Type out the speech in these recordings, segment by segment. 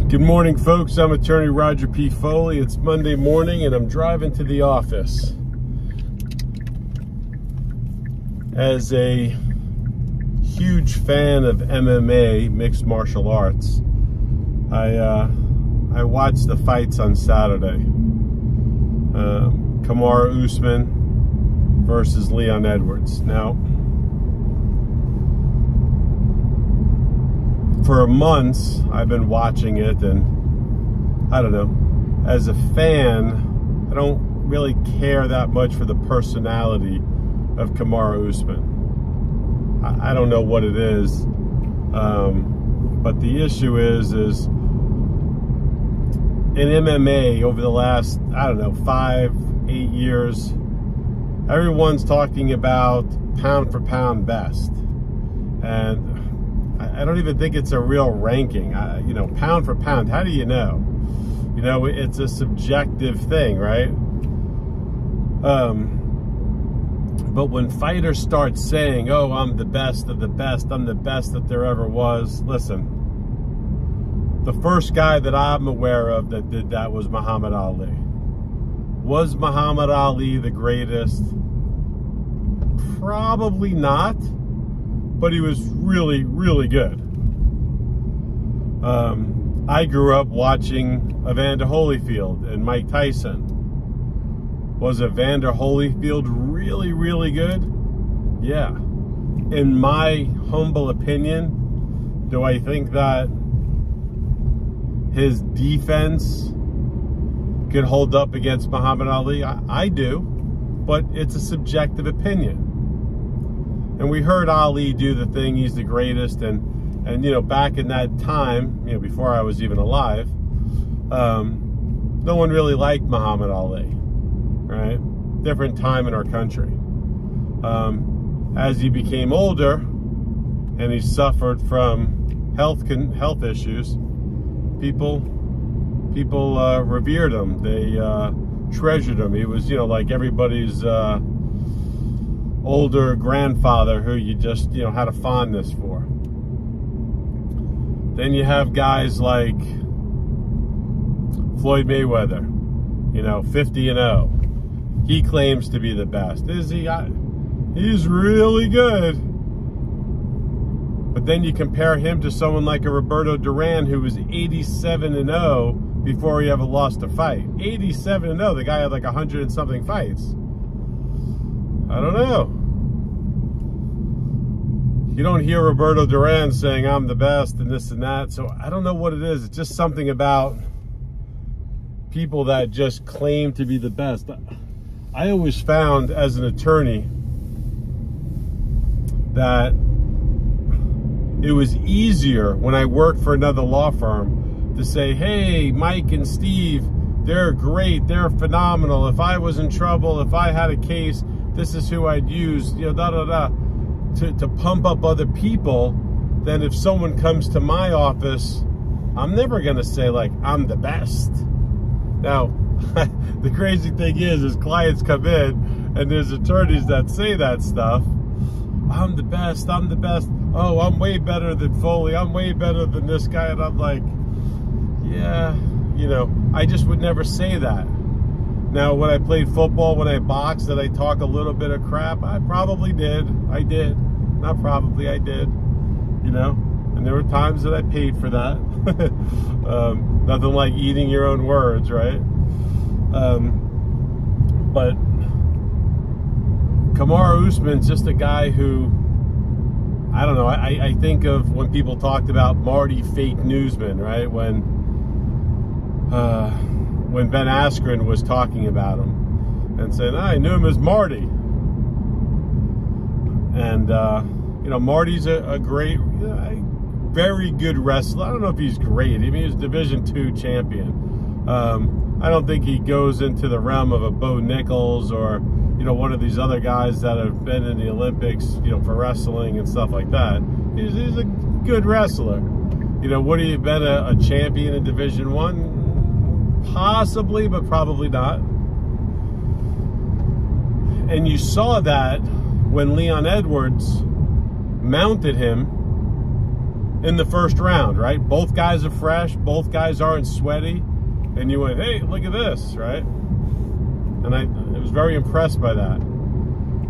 Good morning, folks. I'm attorney Roger P. Foley. It's Monday morning and I'm driving to the office. As a huge fan of MMA, mixed martial arts, I watched the fights on Saturday. Kamaru Usman versus Leon Edwards. Now, for months, I've been watching it, and I don't know, as a fan, I don't really care that much for the personality of Kamaru Usman. I don't know what it is, but the issue is in MMA over the last, I don't know, 5-8 years, everyone's talking about pound for pound best, and I don't even think it's a real ranking. You know, pound for pound, how do you know? You know, it's a subjective thing, right? But when fighters start saying, oh, I'm the best of the best, I'm the best that there ever was, listen, the first guy that I'm aware of that did that was Muhammad Ali. Was Muhammad Ali the greatest? Probably not. But he was really, really good. I grew up watching Evander Holyfield and Mike Tyson. Was Evander Holyfield really, really good? Yeah. In my humble opinion, do I think that his defense could hold up against Muhammad Ali? I do, but it's a subjective opinion. And we heard Ali do the thing, he's the greatest, and you know, back in that time, you know, before I was even alive, no one really liked Muhammad Ali, right? Different time in our country. As he became older, and he suffered from health issues, people revered him. They treasured him. He was, you know, like everybody's older grandfather who you just, you know, had a fondness for. Then you have guys like Floyd Mayweather, you know, 50-0. He claims to be the best. Is he? He's really good. But then you compare him to someone like a Roberto Duran who was 87-0 before he ever lost a fight. 87-0. The guy had like 100 and something fights. I don't know. You don't hear Roberto Duran saying, I'm the best and this and that. So I don't know what it is. It's just something about people that just claim to be the best. I always found as an attorney that it was easier when I worked for another law firm to say, hey, Mike and Steve, they're great, they're phenomenal. If I was in trouble, if I had a case, this is who I'd use, you know, to pump up other people. Then if someone comes to my office, I'm never going to say, like, I'm the best. Now, the crazy thing is clients come in and there's attorneys that say that stuff. I'm the best, I'm the best. Oh, I'm way better than Foley. I'm way better than this guy. And I'm like, yeah, you know, I just would never say that. Now, when I played football, when I boxed, did I talk a little bit of crap? I probably did. I did. Not probably, I did. You know? And there were times that I paid for that. Nothing like eating your own words, right? But Kamaru Usman's just a guy who, I don't know, I think of when people talked about Marty Fake Newsman, right? When Ben Askren was talking about him and said, I knew him as Marty. And, you know, Marty's a great, very good wrestler. I don't know if he's great. I mean, he's Division II champion. I don't think he goes into the realm of a Bo Nichols or, you know, one of these other guys that have been in the Olympics, you know, for wrestling and stuff like that. He's a good wrestler. You know, would he have been a champion in Division I? Possibly, but probably not. And you saw that when Leon Edwards mounted him in the first round, right? Both guys are fresh, both guys aren't sweaty, and you went, hey, look at this, right? And I was very impressed by that.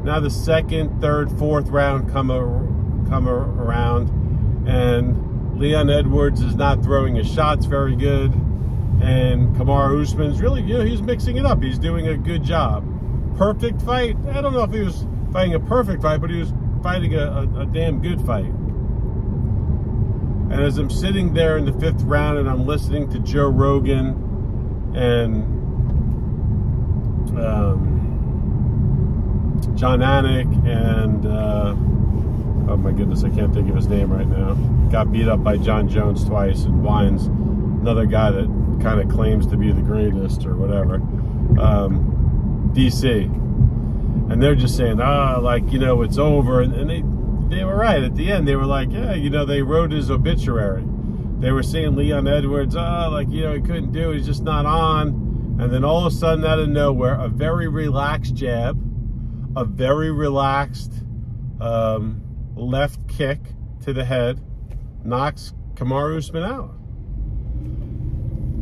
Now the second, third, fourth round come around, and Leon Edwards is not throwing his shots very good, and Kamaru Usman's really, he's mixing it up. He's doing a good job. Perfect fight? I don't know if he was fighting a perfect fight, but he was fighting a damn good fight. And as I'm sitting there in the fifth round and I'm listening to Joe Rogan and John Anik and oh my goodness, I can't think of his name right now. Got beat up by John Jones twice, and Wine's another guy that kind of claims to be the greatest or whatever. DC. And they're just saying, like, it's over. And they were right. At the end, they were like, yeah, they wrote his obituary. They were saying Leon Edwards, like, he couldn't do it. He's just not on. And then all of a sudden, out of nowhere, a very relaxed jab, a very relaxed left kick to the head knocks Kamaru Usman out.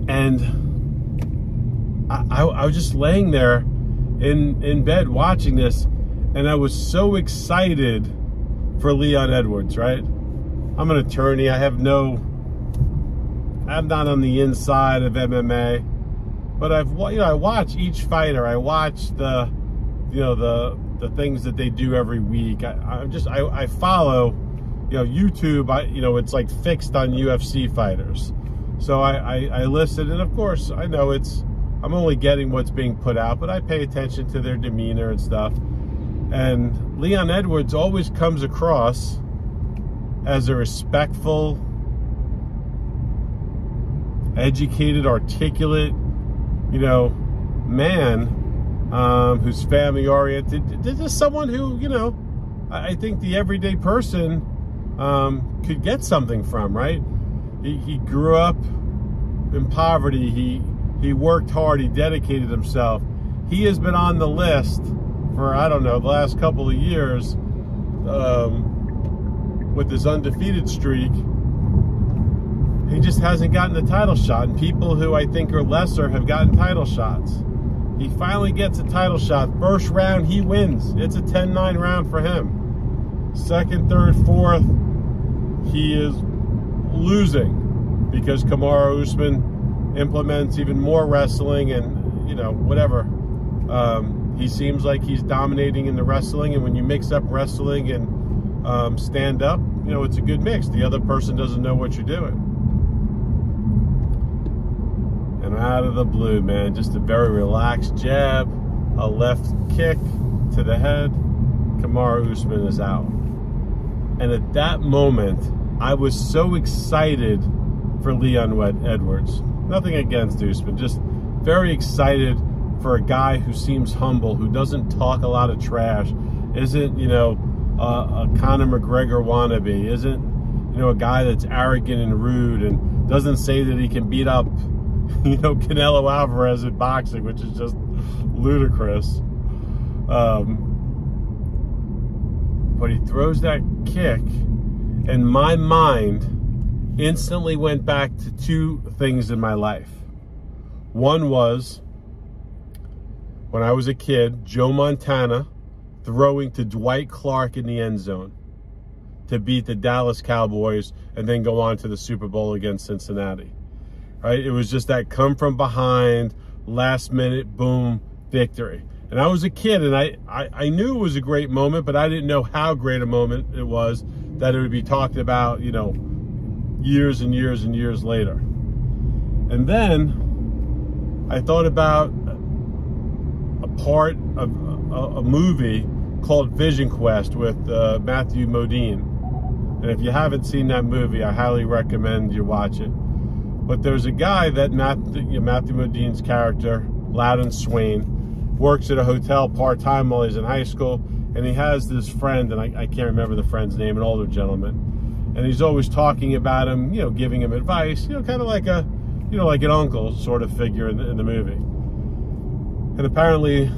And I was just laying there in bed watching this, and I was so excited for Leon Edwards, right? I'm an attorney. I'm not on the inside of MMA, but I watch each fighter. I watch the things that they do every week. I follow, YouTube. It's like fixed on UFC fighters. So I listen, and of course I know I'm only getting what's being put out, but I pay attention to their demeanor and stuff. And Leon Edwards always comes across as a respectful, educated, articulate, man who's family oriented. This is someone who, I think the everyday person could get something from, right? He grew up in poverty. He worked hard. He dedicated himself. He has been on the list for, I don't know, the last couple of years with his undefeated streak. He just hasn't gotten the title shot. And people who I think are lesser have gotten title shots. He finally gets a title shot. First round, he wins. It's a 10-9 round for him. Second, third, fourth, he is losing because Kamaru Usman implements even more wrestling and, whatever. He seems like he's dominating in the wrestling, and when you mix up wrestling and stand up, it's a good mix. The other person doesn't know what you're doing. And out of the blue, man, just a very relaxed jab, a left kick to the head, Kamaru Usman is out. And at that moment, I was so excited for Leon Edwards. Nothing against Usman, just very excited for a guy who seems humble, who doesn't talk a lot of trash, isn't, a Conor McGregor wannabe, isn't, a guy that's arrogant and rude and doesn't say that he can beat up, Canelo Alvarez in boxing, which is just ludicrous. But he throws that kick, and my mind instantly went back to two things in my life. One was when I was a kid, Joe Montana throwing to Dwight Clark in the end zone to beat the Dallas Cowboys and then go on to the Super Bowl against Cincinnati. Right? It was just that come from behind, last minute, boom, victory. And I was a kid, and I knew it was a great moment, but I didn't know how great a moment it was that it would be talked about, years and years and years later. And then I thought about a part of a movie called Vision Quest with Matthew Modine. And if you haven't seen that movie, I highly recommend you watch it. But there's a guy that Matthew Modine's character, Louden Swain, works at a hotel part-time while he's in high school, and he has this friend, and I can't remember the friend's name, an older gentleman, and he's always talking about him, giving him advice, kind of like like an uncle sort of figure in the movie. And apparently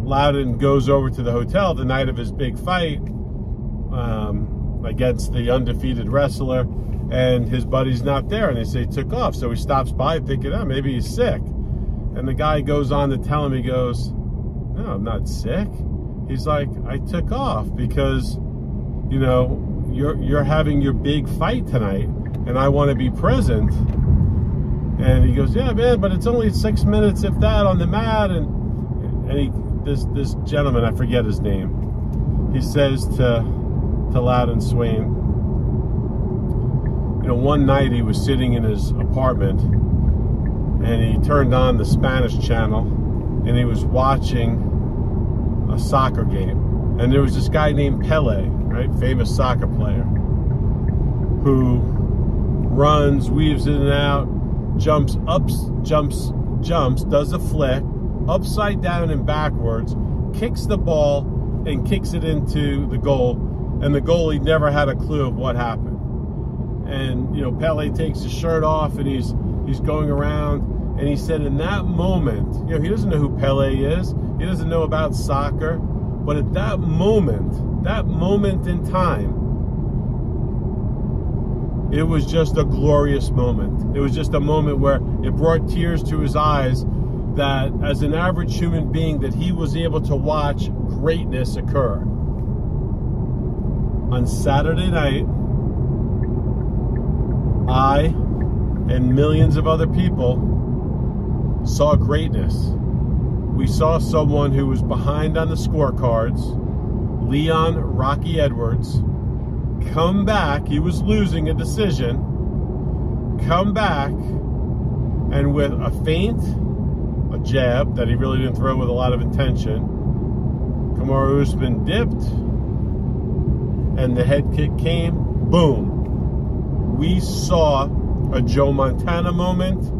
Louden goes over to the hotel the night of his big fight against the undefeated wrestler, and his buddy's not there, and they say he took off. So he stops by thinking, oh, maybe he's sick. And the guy goes on to tell him, he goes, no, I'm not sick. He's like, I took off because, you know, you're having your big fight tonight, and I want to be present. And he goes, yeah, man, but it's only 6 minutes, if that, on the mat. And this gentleman, I forget his name, he says to Louden Swain, you know, one night he was sitting in his apartment, and he turned on the Spanish channel, and he was watching a soccer game. And there was this guy named Pele, right, famous soccer player, who runs, weaves in and out, jumps, does a flick, upside down and backwards, kicks the ball, and kicks it into the goal, and the goalie never had a clue of what happened. And, you know, Pele takes his shirt off, and he's going around, and he said in that moment, you know, he doesn't know who Pele is, he doesn't know about soccer, but at that moment in time, it was just a glorious moment. It was just a moment where it brought tears to his eyes, that as an average human being, that he was able to watch greatness occur. On Saturday night, I and millions of other people saw greatness. We saw someone who was behind on the scorecards, Leon Rocky Edwards, come back. He was losing a decision, come back, and with a feint, a jab that he really didn't throw with a lot of intention, Kamaru Usman dipped, and the head kick came, boom. We saw a Joe Montana moment.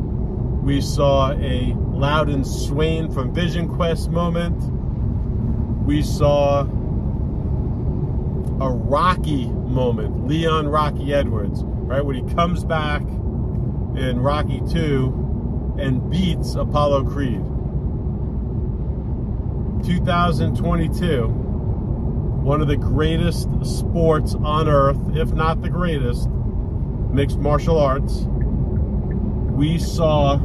We saw a Louden Swain from Vision Quest moment. We saw a Rocky moment, Leon Rocky Edwards, right, when he comes back in Rocky 2 and beats Apollo Creed. 2022, one of the greatest sports on earth, if not the greatest, mixed martial arts. We saw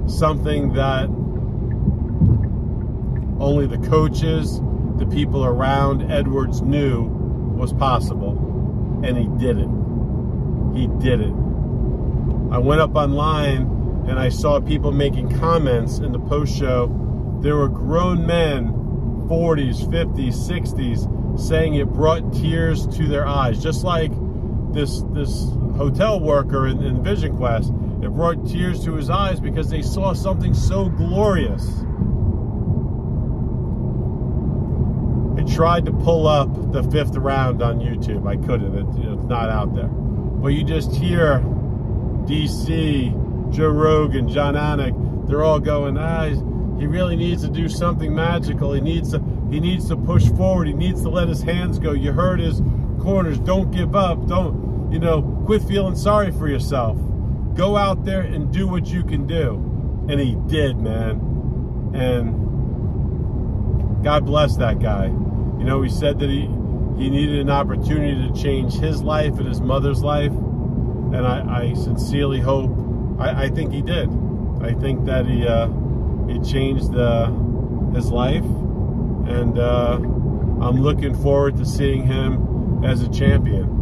something that only the coaches, the people around Edwards knew was possible, and he did it. He did it. I went up online and I saw people making comments in the post-show. There were grown men, 40s, 50s, 60s, saying it brought tears to their eyes, just like this hotel worker in Vision Quest. It brought tears to his eyes because they saw something so glorious. I tried to pull up the 5th round on YouTube. I couldn't. It's not out there. But you just hear DC, Joe Rogan, John Anik, they're all going, he really needs to do something magical. He needs to push forward. He needs to let his hands go. You heard his corners. Don't give up. Don't, quit feeling sorry for yourself. Go out there and do what you can do. And he did, man. And God bless that guy. He said that he needed an opportunity to change his life and his mother's life. And I sincerely hope, I think he did. I think that he changed his life. And I'm looking forward to seeing him as a champion.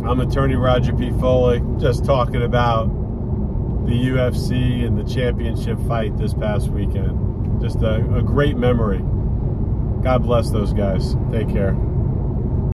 I'm attorney Roger P. Foley, just talking about the UFC and the championship fight this past weekend. Just a great memory. God bless those guys. Take care.